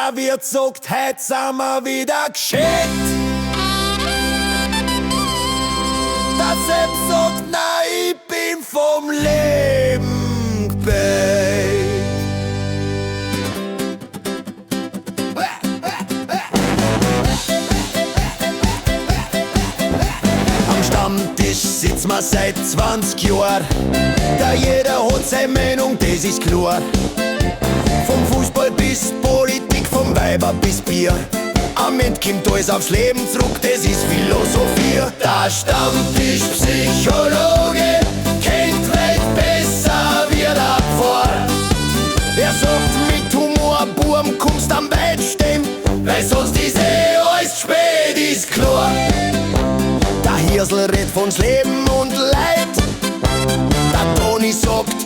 Der Wirt sagt, heut sind wir wieder geschickt. Der Sepp sagt, na, ich bin vom Leben gebeugt. Am Stammtisch sitzen wir seit 20 Jahren. Da jeder hat seine Meinung, das ist klar. Vom Fußball bis Politik, vom Weiber bis Bier. Am Ende kommt alles aufs Leben zurück, das ist Philosophie. Der Stammtischpsychologe kennt weit besser wie der Pfarrer. Er sagt, mit Humor, Burm, kommst am weit stehen, weil sonst ist alles spät, ist klar. Der Hirsel redet von's Leben und Leid. Der Toni sagt,